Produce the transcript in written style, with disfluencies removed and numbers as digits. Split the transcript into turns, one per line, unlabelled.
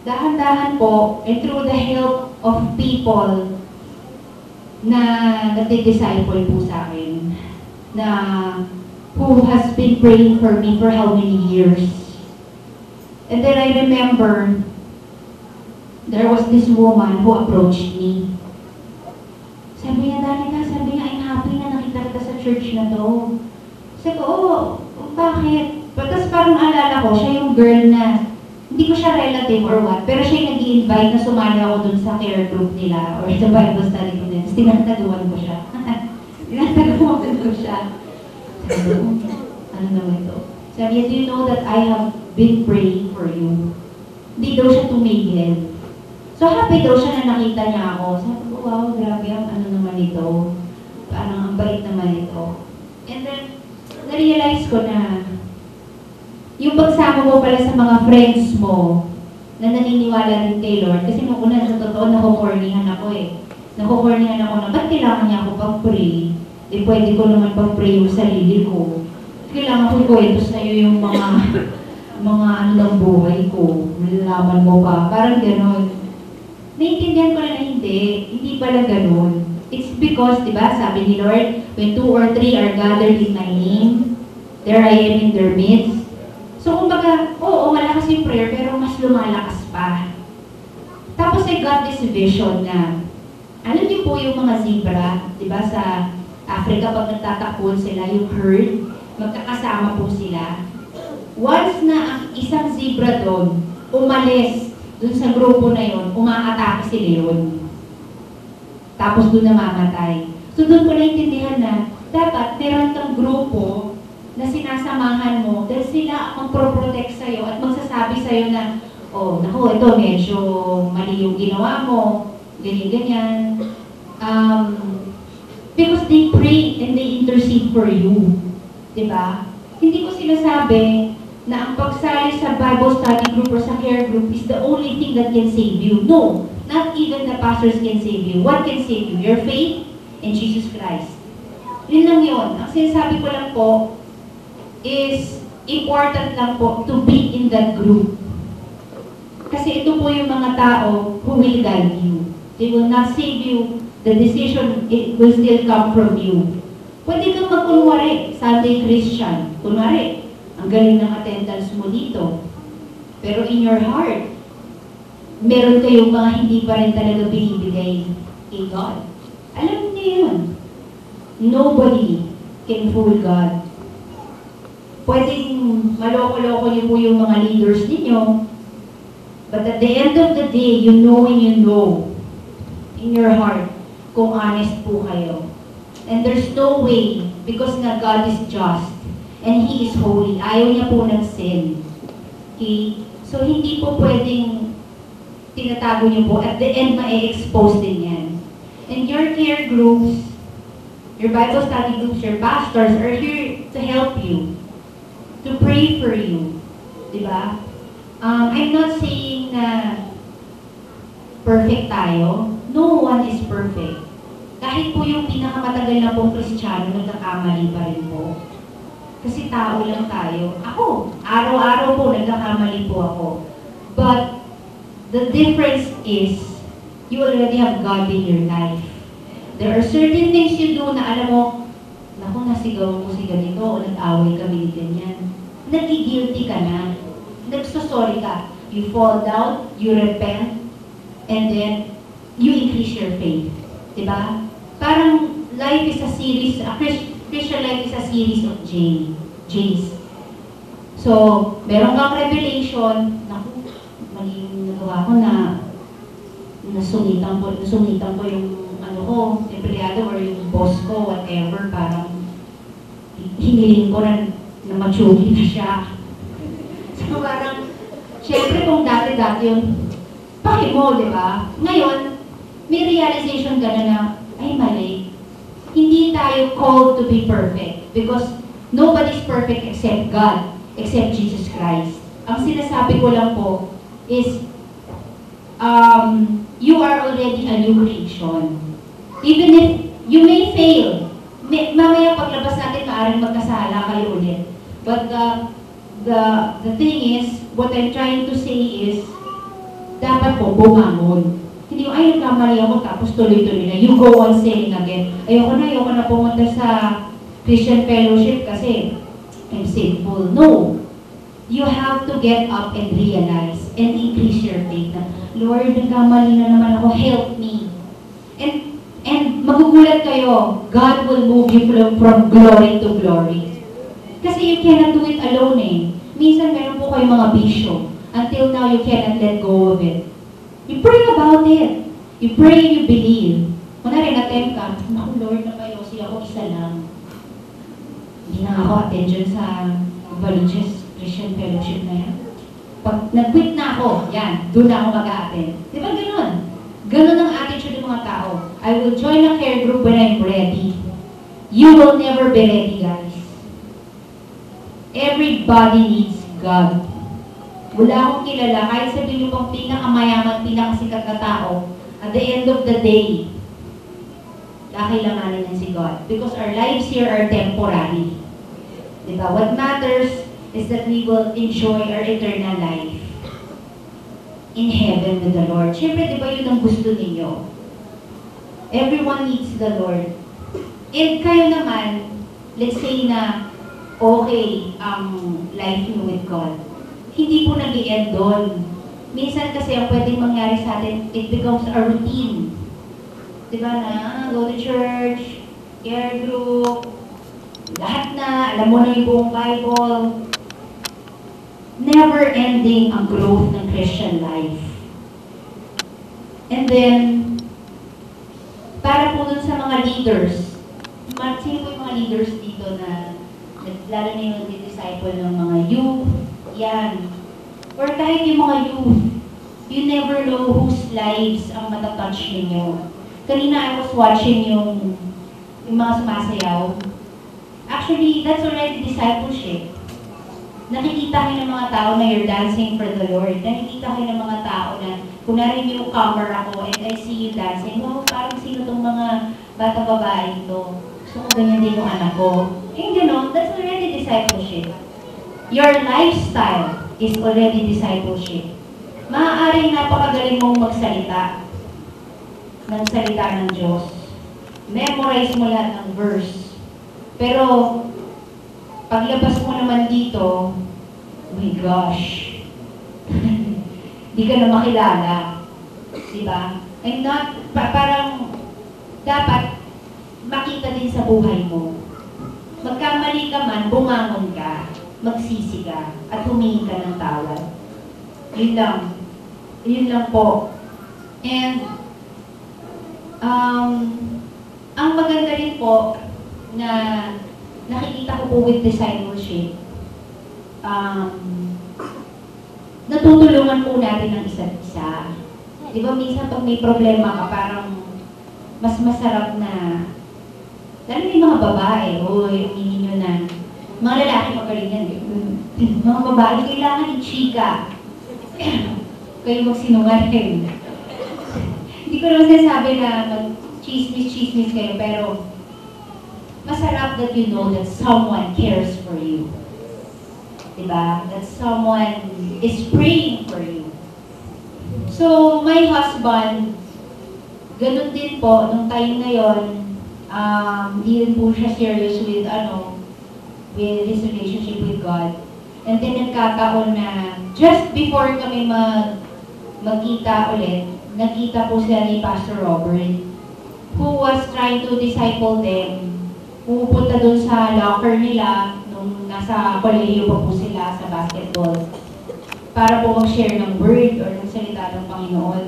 dahan-dahan po, and through the help of people na nagdi-disciple po sa akin, na who has been praying for me for how many years. And then I remember, there was this woman who approached me. Sabi niya, Danica, sabi niya, I'm happy na nakita kita sa church na to. Sabi ko, bakit? Tapos parang alala ko, siya yung girl na, hindi ko siya relative or what, pero siya yung nag-i-invite na sumali ako dun sa care group nila or sa Bible study ko nila. Tinataguan ko siya. Tinataguan ko siya. Sabi ko, ano naman ito? Sabi niya, do you know that I have been praying for you? Hindi daw siya tumigil. So happy daw siya na nakita niya ako. Sabi ko, wow, grabe ang ano naman ito. Parang ang bait naman ito. And then, na-realize ko na yung pagsama mo pala sa mga friends mo na naniniwala rin kay Lord, kasi nung una sa totoo, nakukornihan ako eh. Nakukornihan ako na, ba't kailangan niya ako pag-pray? Eh, pwede ko naman pag-pray yung sarili ko. Kailangan ko kwento sa'yo yung mga ano ng buhay ko. Malalaman mo ba? Parang gano'n. Naiintindihan ko na hindi pala gano'n. It's because, di ba, sabi ni Lord, when 2 or 3 are gathered in my name, there I am in their midst. So, kumbaga, oo, malakas yung prayer, pero mas lumalakas pa. Tapos, I got this vision na, alam niyo po yung mga zebra, di ba, sa Africa, pag nagtatakbuhan sila, yung herd, magkakasama po sila. Once na ang isang zebra doon, umalis doon sa grupo na yon, umaatake si leon. Tapos doon namamatay. So, doon ko naintindihan na, dapat meron kang grupo na sinasamahan mo dahil sila ang magpro-protect sa'yo at magsasabi sa'yo na, oh, naku, ito medyo mali yung ginawa mo, ganyan-ganyan. Because they pray and they intercede for you. Diba? Hindi ko sinasabi na ang pagsali sa Bible study group or sa care group is the only thing that can save you. No, not even the pastors can save you. What can save you? Your faith in Jesus Christ. Yun lang yun. Ang sinasabi ko lang po, is important lang po to be in that group. Kasi ito po yung mga tao who will guide you. They will not save you. The decision, it will still come from you. Pwede kang magkunwari, Sunday Christian. Kunwari, ang galing ng attendance mo dito. Pero in your heart, meron kayong mga hindi pa rin talaga binibigay kay God. Alam niyo yun. Nobody can fool God. Pwedeng maloko-loko niyo po yung mga leaders ninyo. But at the end of the day, you know when you know in your heart kung honest po kayo. And there's no way, because na God is just and He is holy. Ayaw niya po ng sin. Okay? So, hindi po pwedeng tinatago niyo po. At the end, ma-expose din yan. And your care groups, your Bible study groups, your pastors are here to help you. To pray for you. Diba? I'm not saying na perfect tayo. No one is perfect. Kahit po yung pinakamatagal na pong Kristiyano, nagkakamali pa rin po. Kasi tao lang tayo. Ako, araw-araw po, nagkakamali po ako. But, the difference is, you already have God in your life. There are certain things you do na alam mo, naku, nasigaw mo si ganito o nag-away kami ni ganyan. Nagigilty ka na. Nagsosorry ka. You fall down, you repent, and then, you increase your faith. Diba? Parang life is a series, Christian life is a series of J's. So, meron kang revelation, naku, mali yung nagawa ko na nasungitan ko yung ano ko, empleyado or yung boss ko, whatever, parang hiniling ko na machugi na siya. So, parang, syempre kung dati-dati yung paki mo, di ba? Ngayon, may realization ka na ay mali. Hindi tayo called to be perfect because nobody's perfect except God, except Jesus Christ. Ang sinasabi ko lang po is, you are already a new creation. Even if you may fail, mamaya paglabas natin, maaaring magkasala kayo ulit. But the thing is, what I'm trying to say is, dapat po bumangon. Hindi mo, ay, nagkamali ako, tapos tuloy-tuloy na. You go on sinning again. Ayoko na pumunta sa Christian fellowship kasi I'm sinful. No. You have to get up and realize and increase your faith na, Lord, nagkamali na naman ako, help me. And magugulat kayo, God will move you from glory to glory. Kasi you cannot do it alone eh. Minsan meron po kayong mga bisyo. Until now, you cannot let go of it. You pray about it. You pray and you believe. Kung na-attempt ka, naku Lord, napayosi ako, isa lang. Hindi na ako attend dyan sa Valuches Christian Fellowship na yan. Pag nag-quit na ako, yan, doon na ako mag-a-attend. Di ba ganun? Ganun ang attitude ng mga tao. I will join a care group when I'm ready. You will never be ready, guys. Everybody needs God. Wala akong kilala, kahit sabihin niyo pang pinakamayaman, pinakasikat na tao, at the end of the day, kakailanganin niya si God. Because our lives here are temporary. Diba? What matters is that we will enjoy our eternal life in heaven with the Lord. Siyempre, di ba yun ang gusto ninyo? Everyone needs the Lord. And kayo naman, let's say na okay ang life niyo with God. Hindi po nag-i-end doon. Minsan kasi ang pwedeng mangyari sa atin, it becomes a routine. Diba na, go to church, care group, lahat na, alam mo na yung buong Bible. Never-ending ang growth ng Christian life. And then, para po dun sa mga leaders, sino po yung mga leaders dito na lalo na yung disciple ng mga youth, yan. Or kahit yung mga youth, you never know whose lives ang matatouch ninyo. Kanina I was watching yung mga sumasayaw. Actually, that's already discipleship. Nakikita kayo ng mga tao na you're dancing for the Lord. Nakikita kayo ng mga tao na, kung narinig yung cover ako and I see you dancing, wow, parang sino tong mga bata-babae ito. Gusto ko ganyan din yung anak ko. And you know, that's already discipleship. Your lifestyle is already discipleship. Maaaring napakagaling mong magsalita ng salita ng Diyos. Memorize mo lahat ng verse. Pero, paglabas mo naman dito, oh my gosh, hindi ka na makilala. Diba? And not, parang, dapat makita din sa buhay mo. Magkamali ka man, bumangon ka, magsisi ka, at humingi ka ng tawad. Yun lang. Yun lang po. And, ang maganda rin po na nakikita ko po with discipleship, natutulungan po natin ng isa't isa. Di ba minsan pag may problema ka, parang mas masarap na, lalo na yung mga babae, uminin nyo na, mga lalaki magaling yan, mga babae, kailangan i-chika. Kayo magsinungaling. Hindi ko naman sinasabi na mag-chismis-chismis kayo, pero masarap that you know that someone cares for you. Diba? That someone is praying for you. So, my husband, ganun din po, nung time na yun, hindi rin po siya serious with, with his relationship with God. And then, nagkataon na, just before kami magkita ulit, nagkita po sila ni Pastor Robert, who was trying to disciple them. Pupunta dun sa locker nila, nung nasa kolehiyo pa po sila sa basketball, para po mag-share ng word or ng salita ng Panginoon.